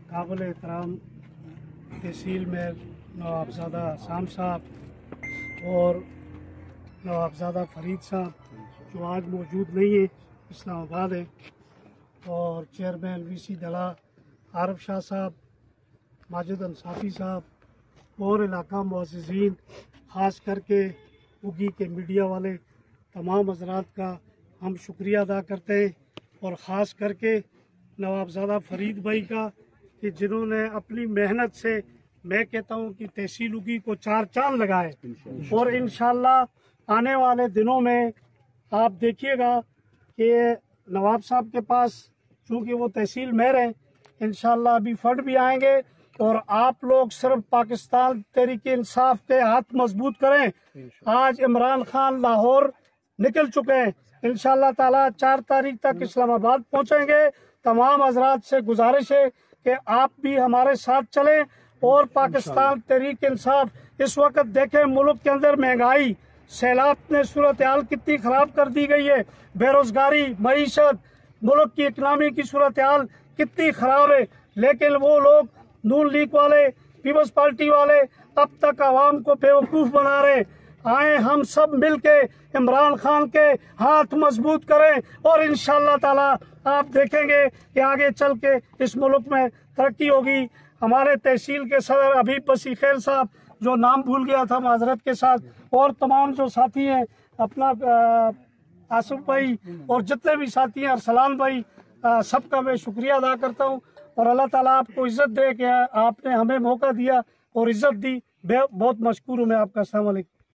काबिल एहतराम तहसील मेयर नवाबजादा शाम साहब और नवाबजादा फरीद साहब जो आज मौजूद नहीं है, इस्लामाबाद है, और चेयरमैन वीसी दड़ा आरफ शाह साहब, माजिद अंसाफी साहब और इलाका मुअज़्ज़िज़ीन, ख़ास करके उगी के मीडिया वाले तमाम हज़रात का हम शुक्रिया अदा करते हैं, और ख़ास करके नवाबजादा फरीद भाई का कि जिन्होंने अपनी मेहनत से, मैं कहता हूँ कि तहसील उगी को 4 चांद लगाए, और इंशाअल्लाह आने वाले दिनों में आप देखिएगा कि नवाब साहब के पास चूँकि वो तहसील मेयर हैं, इंशाअल्लाह अभी फंड भी आएंगे, और आप लोग सिर्फ पाकिस्तान तहरीक इंसाफ के हाथ मजबूत करें। आज इमरान खान लाहौर निकल चुके हैं, इंशाअल्लाह ताला 4 तारीख तक इस्लामाबाद पहुंचेंगे। तमाम हजरात से गुजारिश है कि आप भी हमारे साथ चलें, और पाकिस्तान तहरीक इंसाफ इस वक्त देखें मुल्क के अंदर महंगाई, सैलाब ने सूरत हाल कितनी खराब कर दी गई है, बेरोजगारी, मईशत, मुल्क की इकनॉमी की सूरत हाल कितनी खराब है, लेकिन वो लोग नून लीग वाले, पीपल्स पार्टी वाले अब तक आवाम को बेवकूफ़ बना रहे। आए हम सब मिलके इमरान खान के हाथ मजबूत करें, और इंशाअल्लाह ताला आप देखेंगे कि आगे चल के इस मुल्क में तरक्की होगी। हमारे तहसील के सदर हबीब बसी खैर साहब, जो नाम भूल गया था माजरत के साथ, और तमाम जो साथी हैं, अपना आसिफ भाई और जितने भी साथी हैं, अरसलान भाई, सबका मैं शुक्रिया अदा करता हूँ, और अल्लाह ताला आपको इज्जत दे कि आपने हमें मौका दिया और इज्जत दी। बहुत मशकूर हूँ मैं आपका। अस्सलाम वालेकुम।